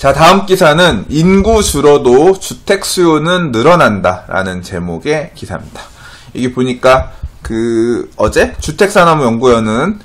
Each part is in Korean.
자, 다음 기사는 인구 줄어도 주택 수요는 늘어난다 라는 제목의 기사입니다. 이게 보니까 어제 주택산업연구원은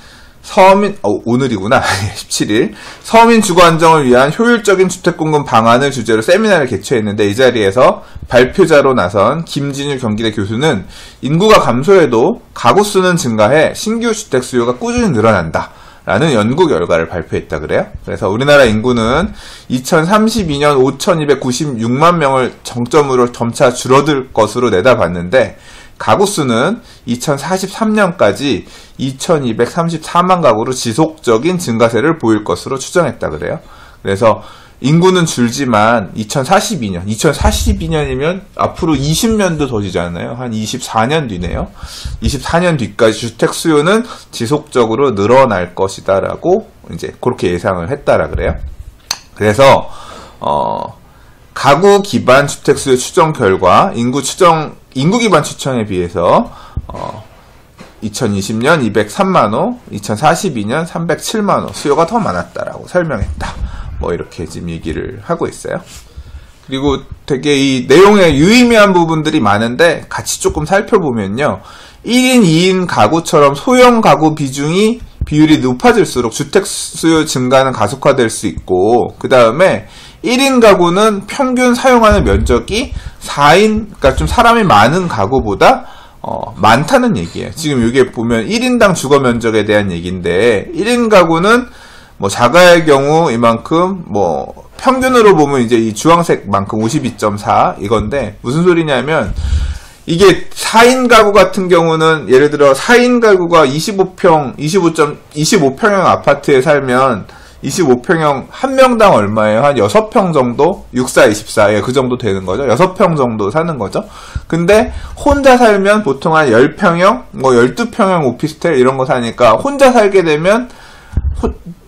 오늘이구나. 17일 서민 주거 안정을 위한 효율적인 주택공급 방안을 주제로 세미나를 개최했는데, 이 자리에서 발표자로 나선 김진유 경기대 교수는 인구가 감소해도 가구 수는 증가해 신규 주택 수요가 꾸준히 늘어난다 라는 연구 결과를 발표했다 그래요. 그래서 우리나라 인구는 2032년 5296만 명을 정점으로 점차 줄어들 것으로 내다봤는데, 가구 수는 2043년까지 2234만 가구로 지속적인 증가세를 보일 것으로 추정했다 그래요. 그래서 인구는 줄지만 2042년이면 앞으로 20년도 더 지잖아요. 한 24년 뒤네요. 24년 뒤까지 주택 수요는 지속적으로 늘어날 것이다라고 이제 그렇게 예상을 했다라 그래요. 그래서 가구 기반 주택 수요 추정 결과 인구 기반 추정에 비해서 2020년 203만호, 2042년 307만호 수요가 더 많았다라고 설명했다. 뭐 이렇게 지금 얘기를 하고 있어요. 그리고 되게 이 내용에 유의미한 부분들이 많은데 같이 조금 살펴보면요. 1인, 2인 가구처럼 소형 가구 비율이 높아질수록 주택 수요 증가는 가속화될 수 있고, 그 다음에 1인 가구는 평균 사용하는 면적이 4인, 그러니까 좀 사람이 많은 가구보다 많다는 얘기예요. 지금 이게 보면 1인당 주거 면적에 대한 얘기인데, 1인 가구는 뭐 자가의 경우 이만큼, 뭐 평균으로 보면 이제 이 주황색만큼 52.4 이건데, 무슨 소리냐면 이게 4인 가구 같은 경우는 예를 들어 4인 가구가 25평형 아파트에 살면 25평형 한 명당 얼마예요? 한 6평 정도? 64, 24, 예, 그 정도 되는 거죠. 6평 정도 사는 거죠. 근데 혼자 살면 보통 한 10평형, 뭐 12평형 오피스텔 이런 거 사니까 혼자 살게 되면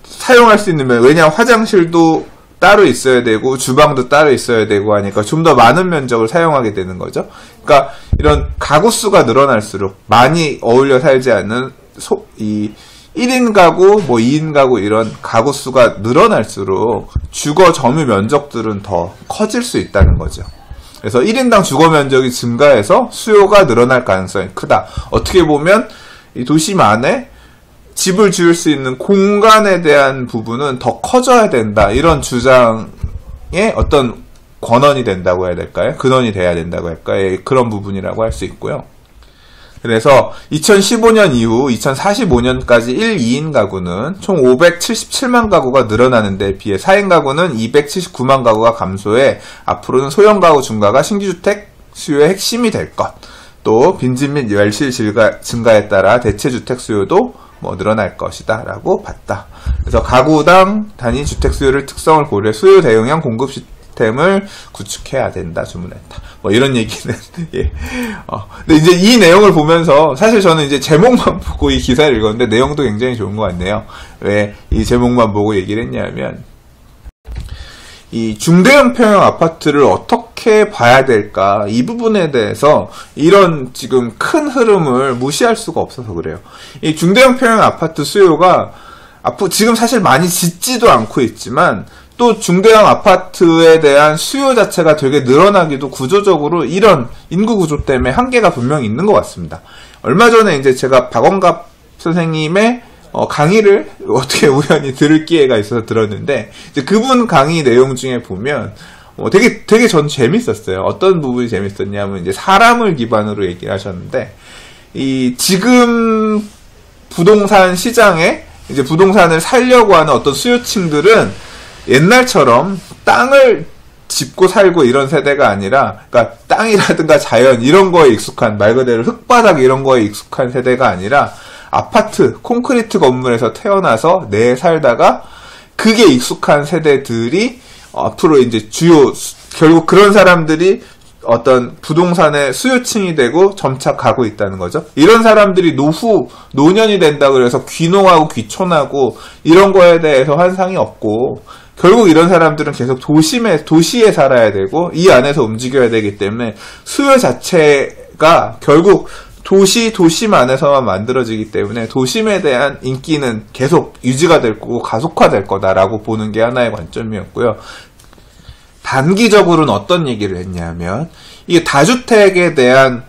사용할 수 있는 면, 왜냐면 화장실도 따로 있어야 되고 주방도 따로 있어야 되고 하니까 좀 더 많은 면적을 사용하게 되는 거죠. 그러니까 이런 가구 수가 늘어날수록 많이 어울려 살지 않는 1인 가구, 뭐 2인 가구 이런 가구 수가 늘어날수록 주거 점유 면적들은 더 커질 수 있다는 거죠. 그래서 1인당 주거 면적이 증가해서 수요가 늘어날 가능성이 크다. 어떻게 보면 이 도심 안에 집을 지을 수 있는 공간에 대한 부분은 더 커져야 된다. 이런 주장의 어떤 권원이 된다고 해야 될까요? 근원이 돼야 된다고 할까요? 그런 부분이라고 할 수 있고요. 그래서 2015년 이후 2045년까지 1, 2인 가구는 총 577만 가구가 늘어나는 데 비해 4인 가구는 279만 가구가 감소해 앞으로는 소형 가구 증가가 신규주택 수요의 핵심이 될 것. 또 빈집 및 멸실 증가에 따라 대체주택 수요도 늘어날 것이다 라고 봤다. 그래서 가구당 단위 주택 수요를 특성을 고려 수요 대응형 공급 시스템을 구축해야 된다 주문했다. 이런 얘기는 예. 근데 이제 이 내용을 보면서 사실 저는 이제 제목만 보고 이 기사를 읽었는데 내용도 굉장히 좋은 것 같네요. 왜 이 제목만 보고 얘기를 했냐면 이 중대형 평형 아파트를 어떻게 봐야 될까, 이 부분에 대해서 이런 지금 큰 흐름을 무시할 수가 없어서 그래요. 이 중대형 평형 아파트 수요가 지금 사실 많이 짓지도 않고 있지만 또 중대형 아파트에 대한 수요 자체가 되게 늘어나기도 구조적으로 이런 인구 구조 때문에 한계가 분명히 있는 것 같습니다. 얼마 전에 이제 제가 박원갑 선생님의 강의를 어떻게 우연히 들을 기회가 있어서 들었는데, 이제 그분 강의 내용 중에 보면, 되게 전 재밌었어요. 어떤 부분이 재밌었냐면, 이제 사람을 기반으로 얘기를 하셨는데, 지금 부동산 시장에, 이제 부동산을 살려고 하는 어떤 수요층들은 옛날처럼 땅을 짚고 살고 이런 세대가 아니라, 그러니까 땅이라든가 자연 이런 거에 익숙한, 말 그대로 흙바닥 이런 거에 익숙한 세대가 아니라, 아파트, 콘크리트 건물에서 태어나서 내에 살다가 그게 익숙한 세대들이 앞으로 이제 결국 그런 사람들이 어떤 부동산의 수요층이 되고 점차 가고 있다는 거죠. 이런 사람들이 노년이 된다 그래서 귀농하고 귀촌하고 이런 거에 대해서 환상이 없고, 결국 이런 사람들은 계속 도시에 살아야 되고 이 안에서 움직여야 되기 때문에 수요 자체가 결국 도심 안에서만 만들어지기 때문에 도심에 대한 인기는 계속 유지가 될 거고 가속화될 거다라고 보는 게 하나의 관점이었고요. 단기적으로는 어떤 얘기를 했냐면 이게 다주택에 대한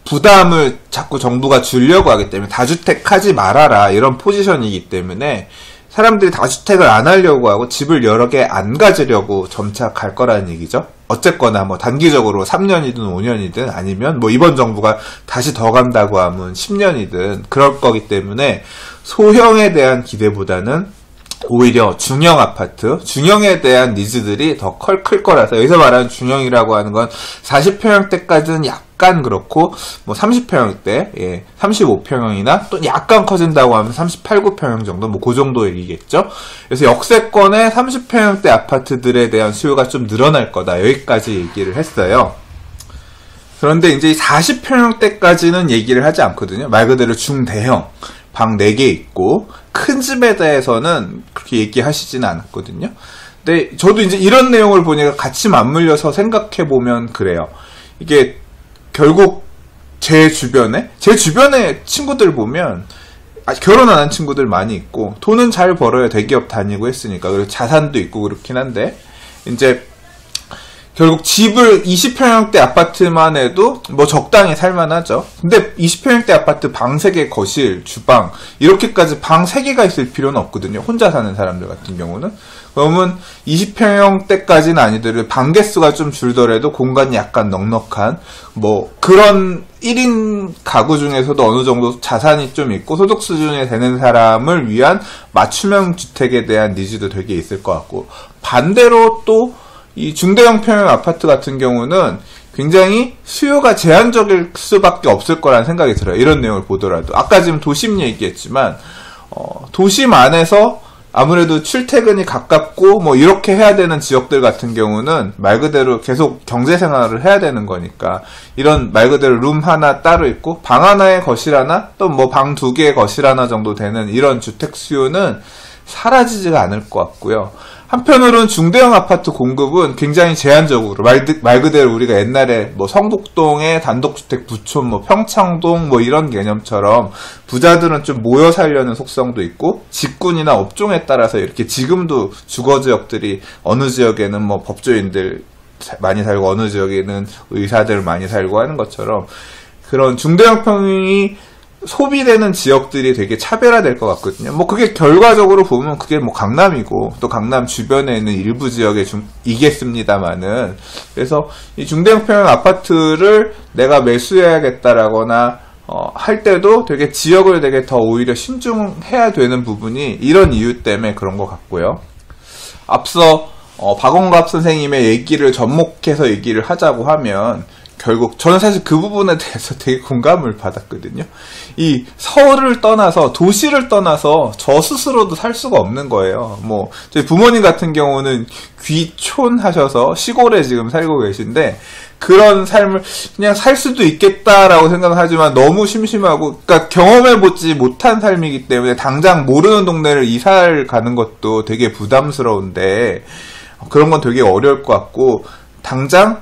부담을 자꾸 정부가 주려고 하기 때문에 다주택 하지 말아라 이런 포지션이기 때문에 사람들이 다주택을 안 하려고 하고 집을 여러 개 안 가지려고 점차 갈 거라는 얘기죠. 어쨌거나 뭐 단기적으로 3년이든 5년이든 아니면 뭐 이번 정부가 다시 더 간다고 하면 10년이든 그럴 거기 때문에 소형에 대한 기대보다는 오히려 중형 아파트, 중형에 대한 니즈들이 더 클 거라서 여기서 말하는 중형이라고 하는 건 40평형대까지는 약간 그렇고 뭐 30평형대, 35평형이나 또 약간 커진다고 하면 38, 9평형 정도 뭐 그 정도 얘기겠죠. 그래서 역세권의 30평형대 아파트들에 대한 수요가 좀 늘어날 거다. 여기까지 얘기를 했어요. 그런데 이제 40평형대까지는 얘기를 하지 않거든요. 말 그대로 중대형. 방 4개 있고 큰 집에 대해서는 그렇게 얘기하시지는 않았거든요. 근데 저도 이제 이런 내용을 보니까 같이 맞물려서 생각해보면 그래요. 이게 결국 제 주변에 친구들 보면 결혼 안 한 친구들 많이 있고 돈은 잘 벌어요. 대기업 다니고 했으니까. 그리고 자산도 있고 그렇긴 한데 이제 결국 집을 20평형대 아파트만 해도 뭐 적당히 살만하죠. 근데 20평형대 아파트 방 3개, 거실, 주방 이렇게까지 방 3개가 있을 필요는 없거든요. 혼자 사는 사람들 같은 경우는. 그러면 20평형대까지는 아니더라도 방 개수가 좀 줄더라도 공간이 약간 넉넉한 뭐 그런 1인 가구 중에서도 어느 정도 자산이 좀 있고 소득 수준이 되는 사람을 위한 맞춤형 주택에 대한 니즈도 되게 있을 것 같고 반대로 또 이 중대형 평형 아파트 같은 경우는 굉장히 수요가 제한적일 수밖에 없을 거라는 생각이 들어요. 이런 내용을 보더라도. 아까 지금 도심 얘기했지만 도심 안에서 아무래도 출퇴근이 가깝고 뭐 이렇게 해야 되는 지역들 같은 경우는 말 그대로 계속 경제생활을 해야 되는 거니까 이런 말 그대로 룸 하나 따로 있고 방 하나에 거실 하나 또 뭐 방 2개에 거실 하나 정도 되는 이런 주택 수요는 사라지지가 않을 것 같고요. 한편으로는 중대형 아파트 공급은 굉장히 제한적으로 말 그대로 우리가 옛날에 뭐 성북동의 단독주택 부촌, 뭐 평창동 뭐 이런 개념처럼 부자들은 좀 모여 살려는 속성도 있고 직군이나 업종에 따라서 이렇게 지금도 주거 지역들이 어느 지역에는 뭐 법조인들 많이 살고 어느 지역에는 의사들 많이 살고 하는 것처럼 그런 중대형 평형이 소비되는 지역들이 되게 차별화될 것 같거든요. 뭐 그게 결과적으로 보면 그게 뭐 강남이고 또 강남 주변에 있는 일부 지역에 이겠습니다만은 그래서 이 중대형 평형 아파트를 내가 매수해야겠다라거나 할 때도 되게 지역을 되게 더 오히려 신중해야 되는 부분이 이런 이유 때문에 그런 것 같고요. 앞서 박원갑 선생님의 얘기를 접목해서 얘기를 하자고 하면 결국 저는 사실 그 부분에 대해서 되게 공감을 받았거든요. 이 서울을 떠나서 도시를 떠나서 저 스스로도 살 수가 없는 거예요. 뭐 저희 부모님 같은 경우는 귀촌 하셔서 시골에 지금 살고 계신데 그런 삶을 그냥 살 수도 있겠다라고 생각하지만 너무 심심하고 그러니까 경험해보지 못한 삶이기 때문에 당장 모르는 동네를 이사를 가는 것도 되게 부담스러운데 그런 건 되게 어려울 것 같고 당장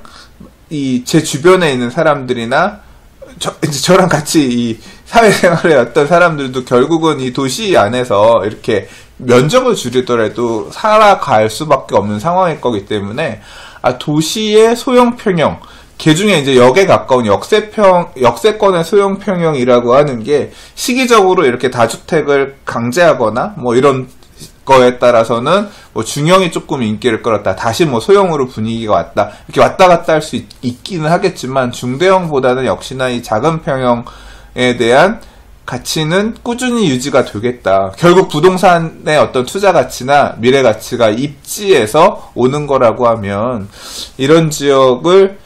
제 주변에 있는 사람들이나 저랑 같이 이 사회생활에 어떤 사람들도 결국은 이 도시 안에서 이렇게 면적을 줄이더라도 살아갈 수밖에 없는 상황일 거기 때문에 도시의 소형 평형 그 중에 이제 역에 가까운 역세권의 소형 평형이라고 하는 게 시기적으로 이렇게 다주택을 강제하거나 뭐 이런 거에 따라서는 뭐 중형이 조금 인기를 끌었다. 다시 뭐 소형으로 분위기가 왔다. 이렇게 왔다 갔다 할 수 있기는 하겠지만 중대형보다는 역시나 이 작은 평형에 대한 가치는 꾸준히 유지가 되겠다. 결국 부동산의 어떤 투자 가치나 미래 가치가 입지에서 오는 거라고 하면 이런 지역을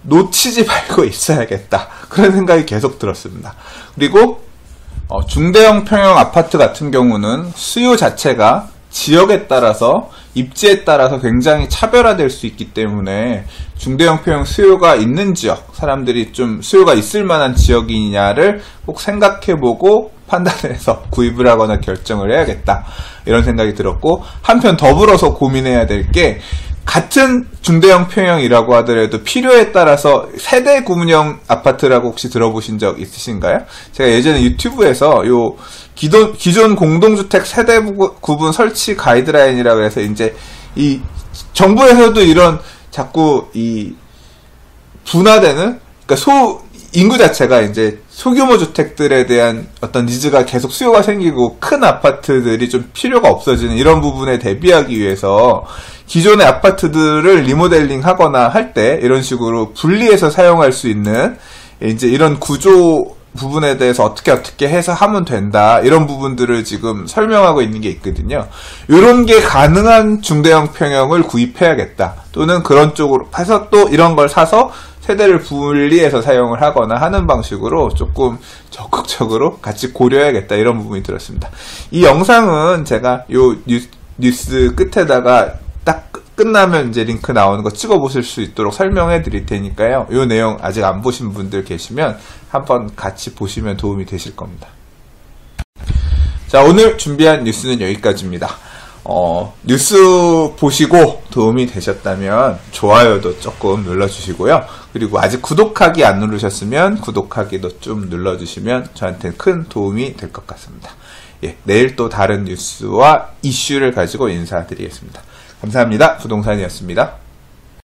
놓치지 말고 있어야겠다. 그런 생각이 계속 들었습니다. 그리고 중대형 평형 아파트 같은 경우는 수요 자체가 지역에 따라서 입지에 따라서 굉장히 차별화될 수 있기 때문에 중대형 평형 수요가 있는 지역, 사람들이 좀 수요가 있을 만한 지역이냐를 꼭 생각해보고 판단해서 구입을 하거나 결정을 해야겠다. 이런 생각이 들었고 한편 더불어서 고민해야 될 게 같은 중대형 평형이라고 하더라도 필요에 따라서 세대 구분형 아파트라고 혹시 들어보신 적 있으신가요? 제가 예전에 유튜브에서 요 기존 공동주택 세대 구분 설치 가이드라인이라고 해서 이제 이 정부에서도 이런 자꾸 이 분화되는, 그러니까 인구 자체가 이제 소규모 주택들에 대한 어떤 니즈가 계속 수요가 생기고 큰 아파트들이 좀 필요가 없어지는 이런 부분에 대비하기 위해서 기존의 아파트들을 리모델링 하거나 할 때 이런 식으로 분리해서 사용할 수 있는 이제 이런 구조 부분에 대해서 어떻게 해서 하면 된다, 이런 부분들을 지금 설명하고 있는 게 있거든요. 이런 게 가능한 중대형 평형을 구입해야겠다, 또는 그런 쪽으로 해서 또 이런 걸 사서 세대를 분리해서 사용을 하거나 하는 방식으로 조금 적극적으로 같이 고려해야겠다, 이런 부분이 들었습니다. 이 영상은 제가 요 뉴스 끝에다가 딱 끝나면 이제 링크 나오는 거 찍어 보실 수 있도록 설명해 드릴 테니까요. 요 내용 아직 안 보신 분들 계시면 한번 같이 보시면 도움이 되실 겁니다. 자, 오늘 준비한 뉴스는 여기까지입니다. 뉴스 보시고 도움이 되셨다면 좋아요도 조금 눌러주시고요. 그리고 아직 구독하기 안 누르셨으면 구독하기도 좀 눌러주시면 저한테 큰 도움이 될 것 같습니다. 예, 내일 또 다른 뉴스와 이슈를 가지고 인사드리겠습니다. 감사합니다. 부동산이었습니다.